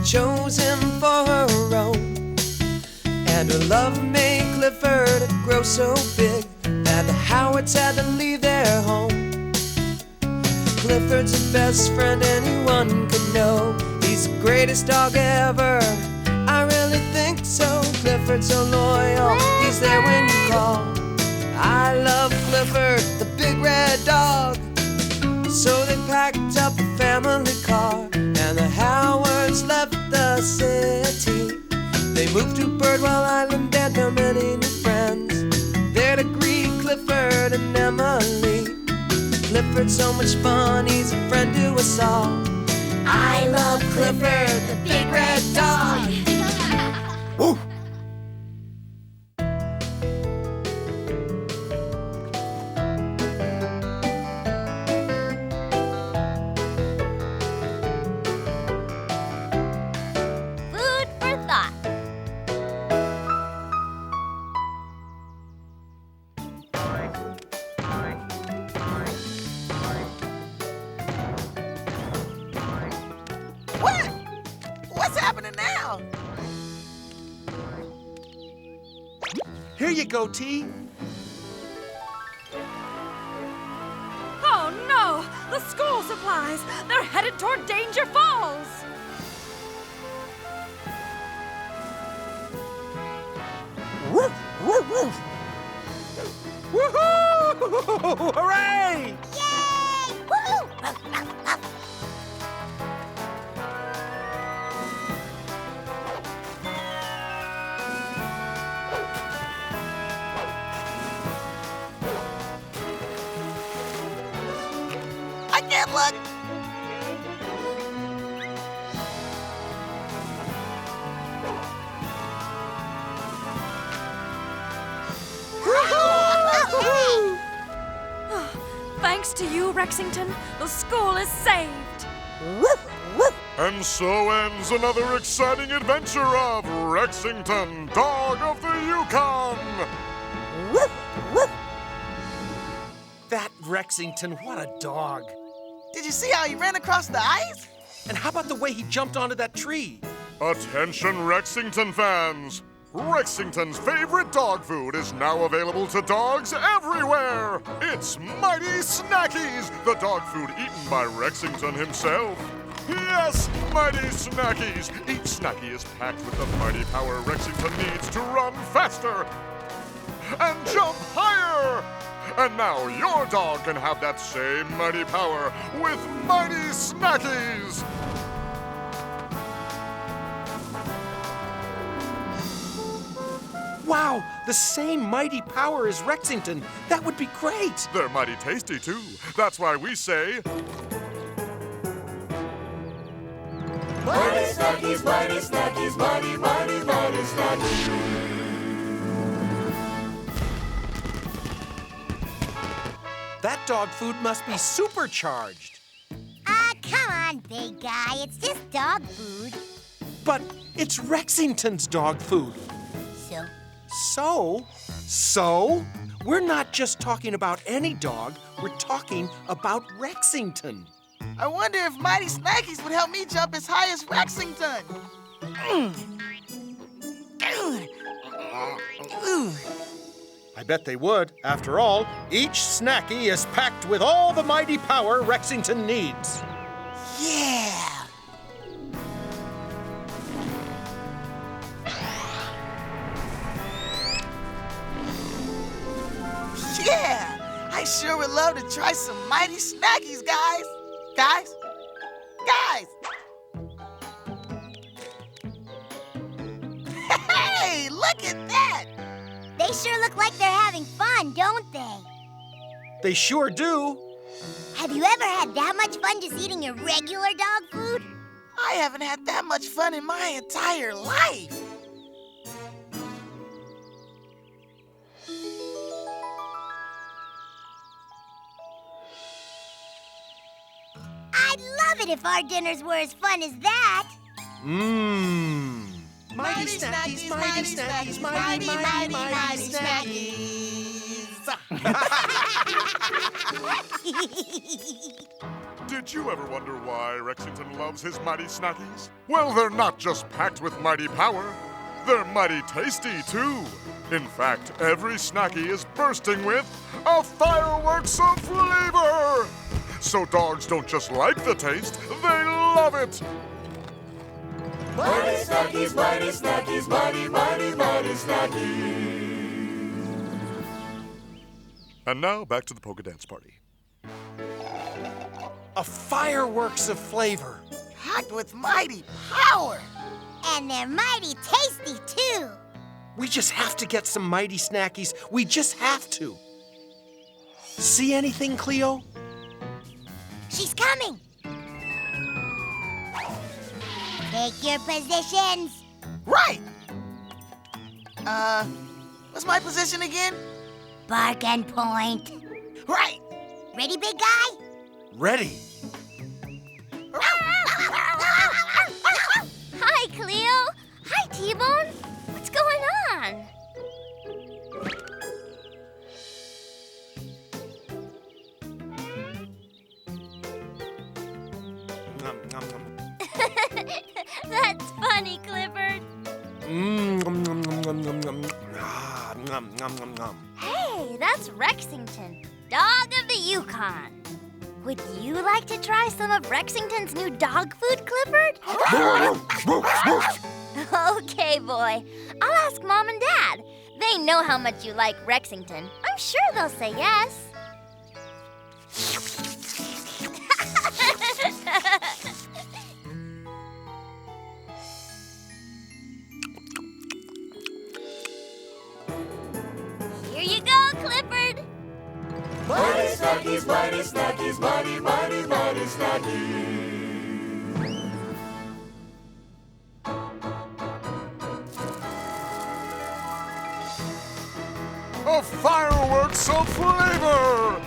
chose him for her own. And her love made Clifford grow so big that the Howards had to leave their home. Clifford's the best friend anyone could know. He's the greatest dog ever, I really think so. Clifford's so loyal, he's there when you call. I love Clifford, the big red dog. So they packed up a family car, and the Howards left the city. They moved to Birdwell Island and found many new friends there to greet Clifford and Emily. Clifford's so much fun, he's a friend to us all. I love Clifford, the big red dog. Woo! Food for thought. What? What's happening now? Here you go, T. Oh no! The school supplies! They're headed toward Danger Falls! Woof, woof, woof. Woohoo! Hooray! Yay! Woo! I can't look. Thanks to you, Rexington, the school is saved. And so ends another exciting adventure of Rexington, Dog of the Yukon! That Rexington, what a dog. Did you see how he ran across the ice? And how about the way he jumped onto that tree? Attention Rexington fans! Rexington's favorite dog food is now available to dogs everywhere! It's Mighty Snackies, the dog food eaten by Rexington himself. Yes, Mighty Snackies! Each Snacky is packed with the mighty power Rexington needs to run faster and jump higher! And now your dog can have that same mighty power with Mighty Snackies! Wow, the same mighty power as Rexington. That would be great. They're mighty tasty, too. That's why we say... Mighty Snackies, Mighty Snackies, Mighty, Mighty, Mighty Snackies. That dog food must be supercharged. Come on, big guy. It's just dog food. But it's Rexington's dog food. So? We're not just talking about any dog. We're talking about Rexington. I wonder if Mighty Snackies would help me jump as high as Rexington. I bet they would. After all, each Snacky is packed with all the mighty power Rexington needs. Yeah! Yeah! I sure would love to try some Mighty Snackies, guys! Guys! Hey, look at that! They sure look like they're having fun, don't they? They sure do. Have you ever had that much fun just eating your regular dog food? I haven't had that much fun in my entire life. I'd love it if our dinners were as fun as that. Mmm. Mighty Snackies, Mighty Snackies, Mighty Snackies. Did you ever wonder why Rexington loves his Mighty Snackies? Well, they're not just packed with mighty power. They're mighty tasty, too. In fact, every Snacky is bursting with a fireworks of flavor. So dogs don't just like the taste, they love it. Mighty Snackies, Mighty Snackies, Mighty, Mighty, Mighty Snackies. And now, back to the polka dance party. A fireworks of flavor. Packed with mighty power. And they're mighty tasty, too. We just have to get some Mighty Snackies. We just have to. See anything, Cleo? She's coming. Take your positions. Right. What's my position again? Bark and point. Right. Ready, big guy? Ready. Hi, Cleo. Hi, T-Bone. What's going on? Nom, nom, nom. That's funny, Clifford. Nom, nom, nom, nom, nom, nom. Ah, nom, nom, nom, nom. Hey, that's Rexington, dog of the Yukon. Would you like to try some of Rexington's new dog food, Clifford? Okay, boy. I'll ask Mom and Dad. They know how much you like Rexington. I'm sure they'll say yes. Here you go, Clifford. Mighty Snackies, Mighty Snackies, Mighty, Mighty, Mighty Snackies. A fireworks of flavor!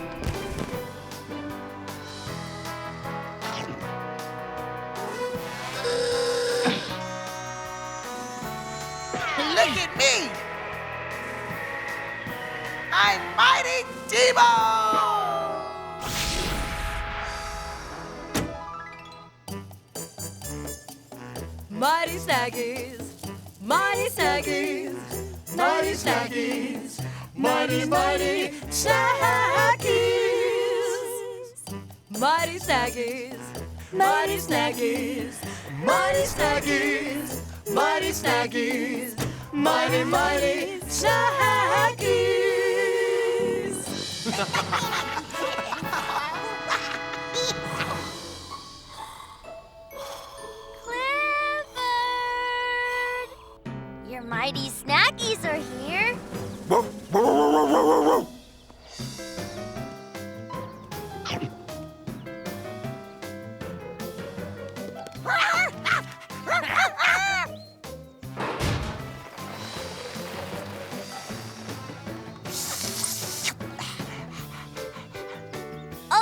Look at me. I'm Mighty T-Bone. Mighty Snackies, Mighty Snackies, Mighty Snackies, Mighty, Mighty Snackies. Mighty Snackies, Mighty Snackies, Mighty Snackies, Mighty Snackies, Mighty, Mighty Snackies. Clifford! Your Mighty Snackies are here.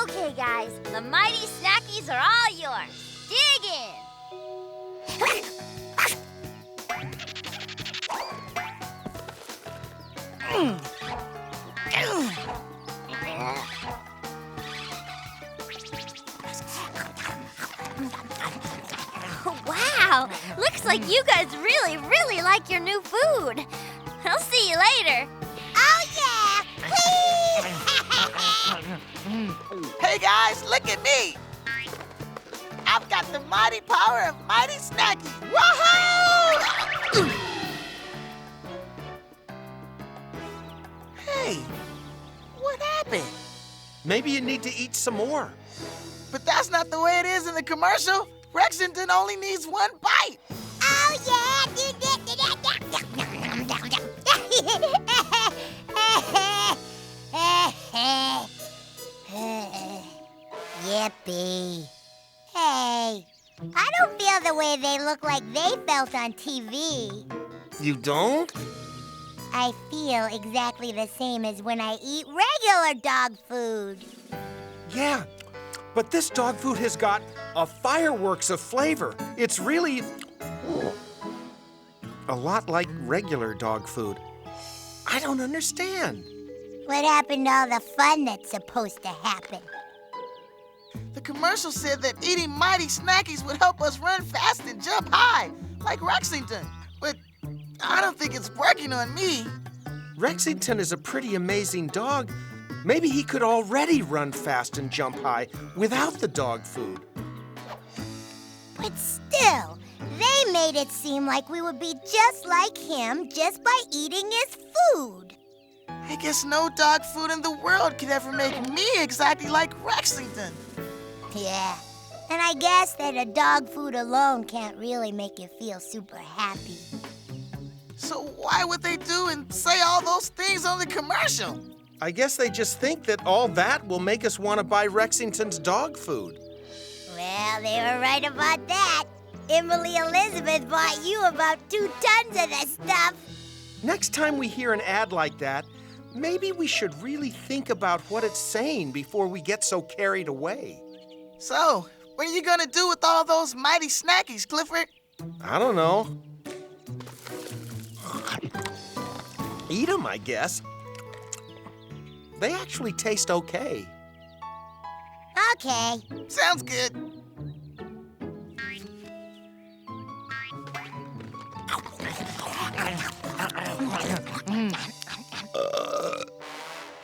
Okay, guys, the Mighty Snackies are all yours. Dig in. Wow, looks like you guys really, really like your new food. I'll see you later. Oh, yeah! Hey guys, look at me. I've got the mighty power of Mighty Snackies. Woohoo! Hey, what happened? Maybe you need to eat some more. But that's not the way it is in the commercial. Rexington only needs one bite. Oh, yeah! Yippee. Hey, I don't feel the way they look like they felt on TV. You don't? I feel exactly the same as when I eat regular dog food. Yeah, but this dog food has got a fireworks of flavor. It's really a lot like regular dog food. I don't understand. What happened to all the fun that's supposed to happen? The commercial said that eating Mighty Snackies would help us run fast and jump high, like Rexington. But I don't think it's working on me. Rexington is a pretty amazing dog. Maybe he could already run fast and jump high without the dog food. But still, they made it seem like we would be just like him just by eating his food. I guess no dog food in the world could ever make me exactly like Rexington. Yeah, and I guess that a dog food alone can't really make you feel super happy. So why would they do and say all those things on the commercial? I guess they just think that all that will make us want to buy Rexington's dog food. Well, they were right about that. Emily Elizabeth bought you about 2 tons of the stuff. Next time we hear an ad like that, maybe we should really think about what it's saying before we get so carried away. So, what are you gonna do with all those Mighty Snackies, Clifford? I don't know. Eat them, I guess. They actually taste okay. Okay. Sounds good.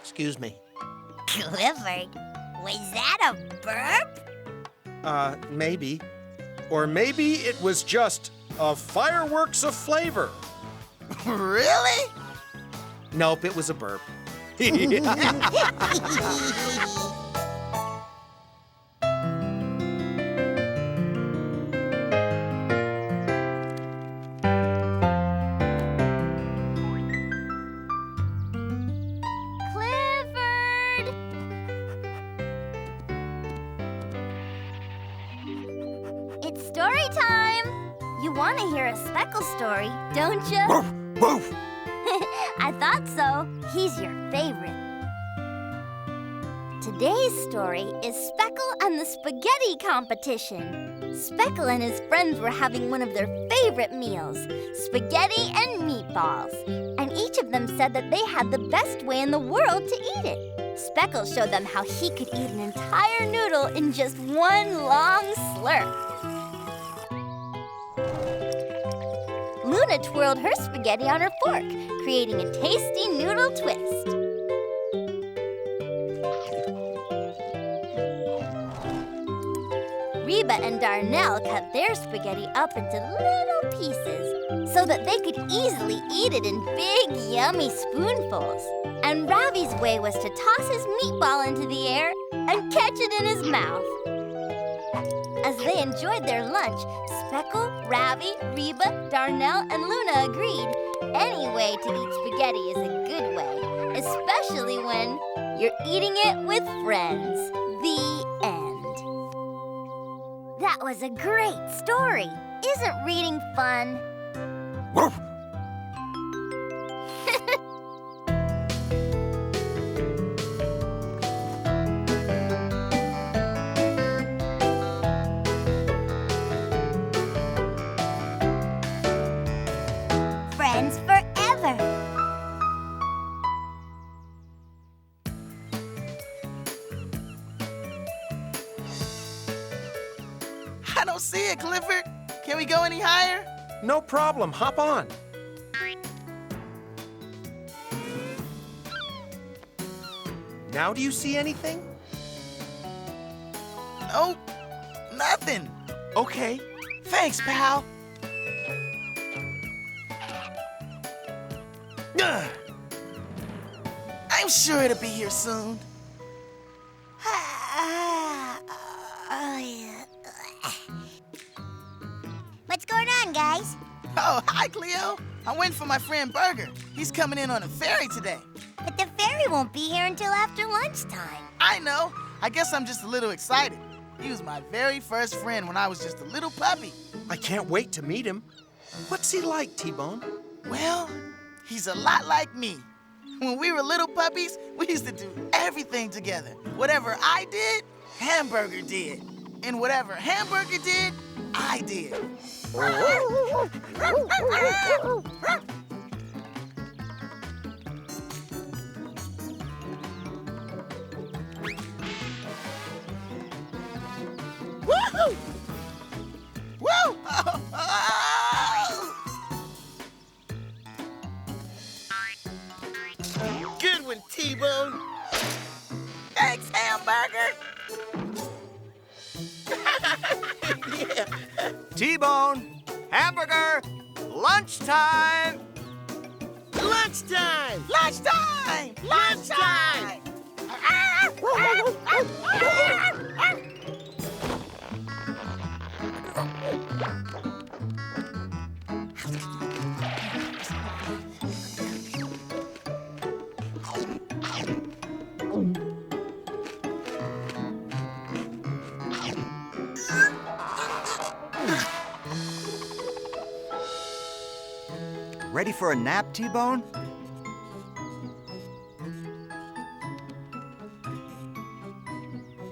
Excuse me. Clifford, was that a burp? Maybe. Or maybe it was just a fireworks of flavor. Really? Nope, it was a burp. Clifford! It's story time! You want to hear a Speckle story, don't you? Woof, woof. I thought so. He's your favorite. Today's story is Speckle and the Spaghetti Competition. Speckle and his friends were having one of their favorite meals, spaghetti and meatballs. And each of them said that they had the best way in the world to eat it. Speckle showed them how he could eat an entire noodle in just one long slurp. Luna twirled her spaghetti on her fork, creating a tasty noodle twist. Reba and Darnell cut their spaghetti up into little pieces so that they could easily eat it in big, yummy spoonfuls. And Ravi's way was to toss his meatball into the air and catch it in his mouth. As they enjoyed their lunch, Speckle, Ravi, Reba, Darnell, and Luna agreed any way to eat spaghetti is a good way, especially when you're eating it with friends. The end. That was a great story. Isn't reading fun? Woof. Friends forever. I don't see it, Clifford. Can we go any higher? No problem. Hop on. Now do you see anything? Nope. Nothing. Okay. Thanks, pal. Ugh. I'm sure it'll be here soon. What's going on, guys? Oh, hi, Cleo. I'm waiting for my friend Burger. He's coming in on a ferry today. But the ferry won't be here until after lunchtime. I know. I guess I'm just a little excited. He was my very first friend when I was just a little puppy. I can't wait to meet him. What's he like, T-Bone? Well, he's a lot like me. When we were little puppies, we used to do everything together. Whatever I did, Hamburger did. And whatever Hamburger did, I did. T-bone, hamburger, lunchtime! Lunchtime! Lunchtime! Lunchtime! Ready for a nap, T-bone?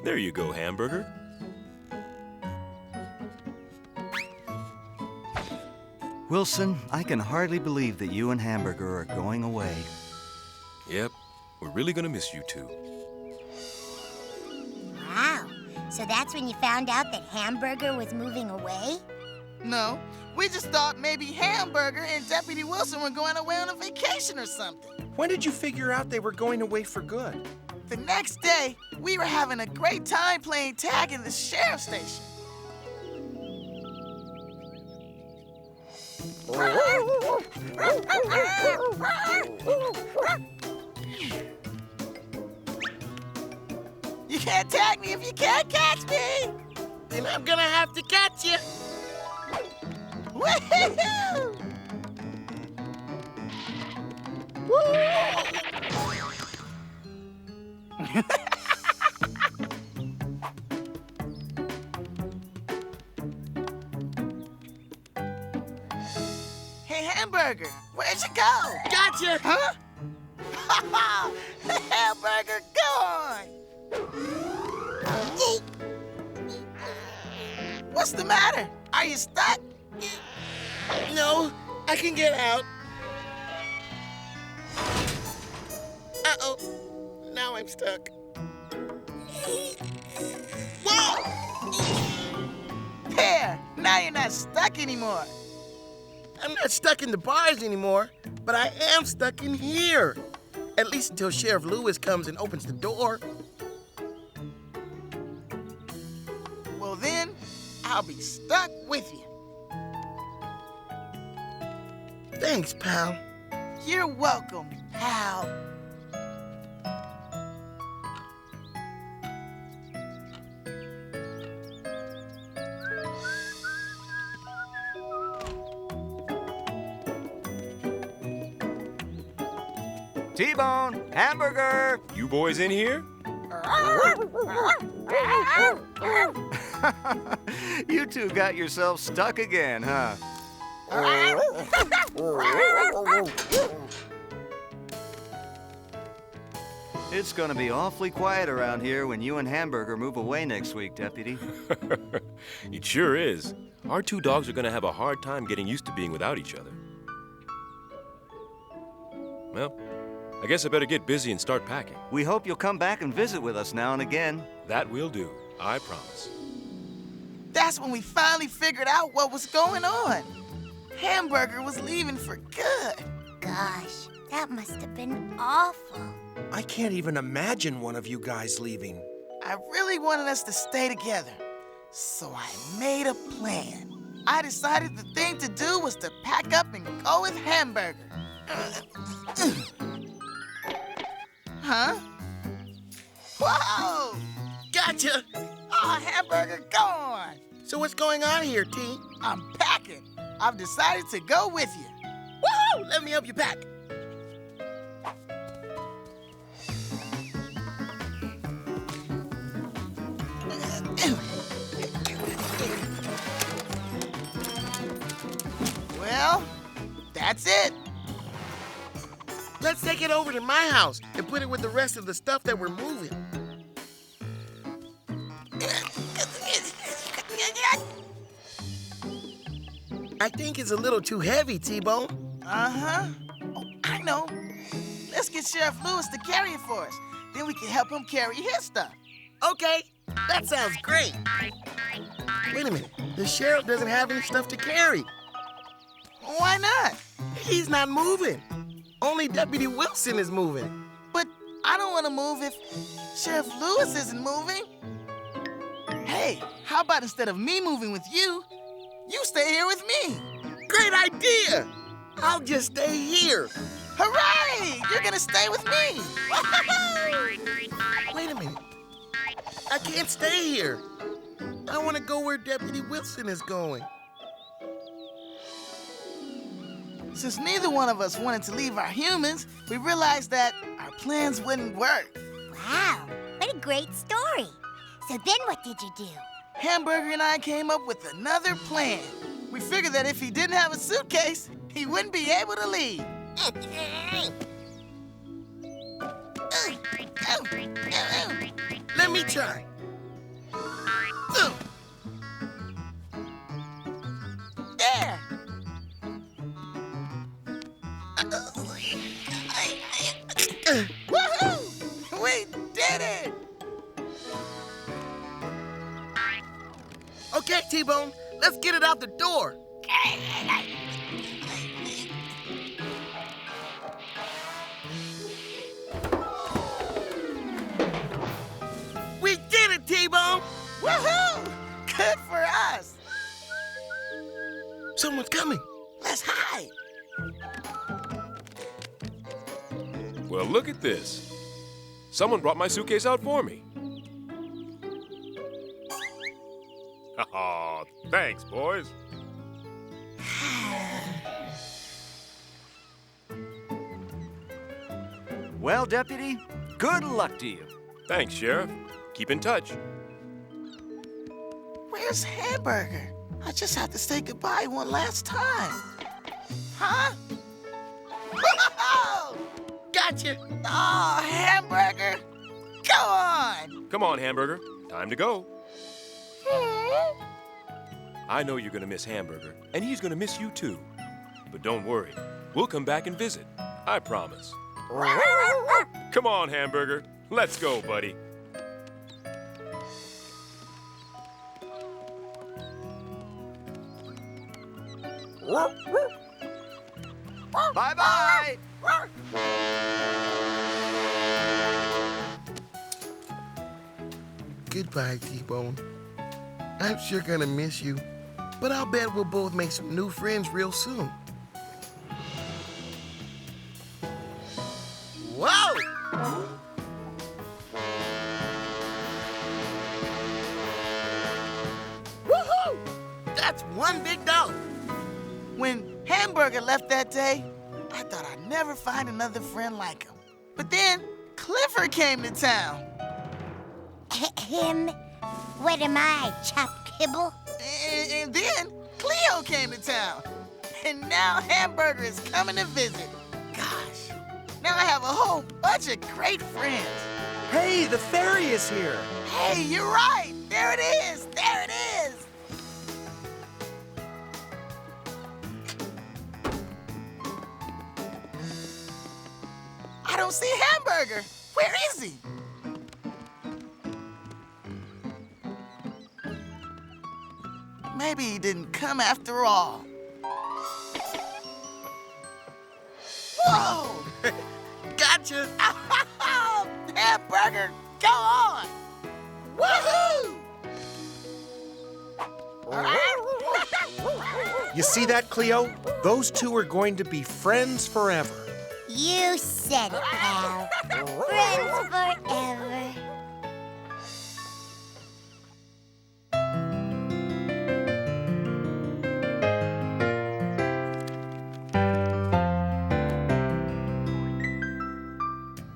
There you go, hamburger. Wilson, I can hardly believe that you and Hamburger are going away. Yep, we're really gonna miss you two. Wow. So that's when you found out that Hamburger was moving away? No, we just thought maybe Hamburger and Deputy Wilson were going away on a vacation or something. When did you figure out they were going away for good? The next day, we were having a great time playing tag in the sheriff's station. You can't tag me if you can't catch me! Then I'm gonna have to catch you. Woo-hoo-hoo! Hey, Hamburger, where'd you go? Gotcha! Huh? Hamburger gone! What's the matter? Are you stuck? No, I can get out. Uh-oh. Now I'm stuck. Whoa! There, now you're not stuck anymore. I'm not stuck in the bars anymore, but I am stuck in here. At least until Sheriff Lewis comes and opens the door. Well then, I'll be stuck with you. Thanks, pal. You're welcome, pal. T-bone, hamburger! You boys in here? You two got yourselves stuck again, huh? It's gonna be awfully quiet around here when you and Hamburger move away next week, Deputy. It sure is. Our two dogs are gonna have a hard time getting used to being without each other. Well, I guess I better get busy and start packing. We hope you'll come back and visit with us now and again. That we'll do, I promise. That's when we finally figured out what was going on. Hamburger was leaving for good. Gosh, that must have been awful. I can't even imagine one of you guys leaving. I really wanted us to stay together, so I made a plan. I decided the thing to do was to pack up and go with Hamburger. Huh? Whoa! Gotcha! Oh, Hamburger gone! So what's going on here, T? I'm packing. I've decided to go with you. Woohoo! Let me help you pack. Well, that's it. Let's take it over to my house and put it with the rest of the stuff that we're moving. I think it's a little too heavy, T-Bone. Uh-huh. Oh, I know. Let's get Sheriff Lewis to carry it for us. Then we can help him carry his stuff. Okay, that sounds great. Wait a minute. The sheriff doesn't have any stuff to carry. Why not? He's not moving. Only Deputy Wilson is moving. But I don't want to move if Sheriff Lewis isn't moving. Hey, how about instead of me moving with you, You stay here with me. Great idea! I'll just stay here. Hooray! You're gonna stay with me. Wait a minute. I can't stay here. I want to go where Deputy Wilson is going. Since neither one of us wanted to leave our humans, we realized that our plans wouldn't work. Wow, what a great story. So then what did you do? Hamburger and I came up with another plan. We figured that if he didn't have a suitcase, he wouldn't be able to leave. Let me try. There! Woohoo! We did it! Okay, T-Bone, let's get it out the door. We did it, T-Bone! Woohoo! Good for us! Someone's coming. Let's hide! Well, look at this. Someone brought my suitcase out for me. Aw, thanks, boys. Well, Deputy, good luck to you. Thanks, Sheriff. Keep in touch. Where's Hamburger? I just have to say goodbye one last time. Huh? Whoa! Gotcha. Oh, Hamburger! Go on! Come on, Hamburger. Time to go. I know you're gonna miss Hamburger, and he's gonna miss you too. But don't worry, we'll come back and visit. I promise. Come on, Hamburger. Let's go, buddy. Bye-bye. Goodbye, T-Bone. I'm sure gonna miss you, but I'll bet we'll both make some new friends real soon. Whoa! Woohoo! That's one big dog. When Hamburger left that day, I thought I'd never find another friend like him. But then Clifford came to town. Him? What am I, Chop Kibble? And then Cleo came to town. And now Hamburger is coming to visit. Gosh, now I have a whole bunch of great friends. Hey, the ferry is here. Hey, you're right. There it is. There it is. I don't see Hamburger. Where is he? Maybe he didn't come after all. Whoa! Gotcha. Hamburger, go on! Woohoo! You see that, Cleo? Those two are going to be friends forever. You said it, pal. Friends forever.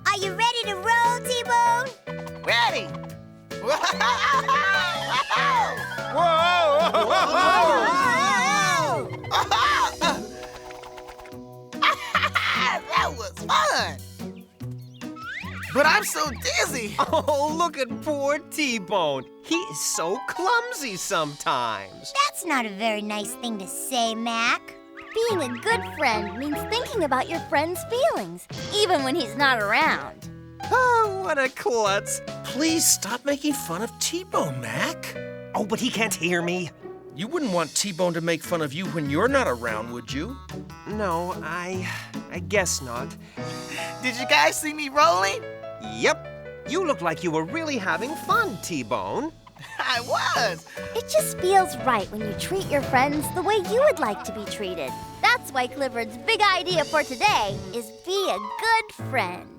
Are you ready to roll, T-Bone? Ready? That was fun. But I'm so dizzy. Oh, look at poor T-Bone. He is so clumsy sometimes. That's not a very nice thing to say, Mac. Being a good friend means thinking about your friend's feelings, even when he's not around. Oh, what a klutz. Please stop making fun of T-Bone, Mac. Oh, but he can't hear me. You wouldn't want T-Bone to make fun of you when you're not around, would you? No, I guess not. Did you guys see me rolling? Yep. You look like you were really having fun, T-Bone. I was. It just feels right when you treat your friends the way you would like to be treated. That's why Clifford's big idea for today is be a good friend.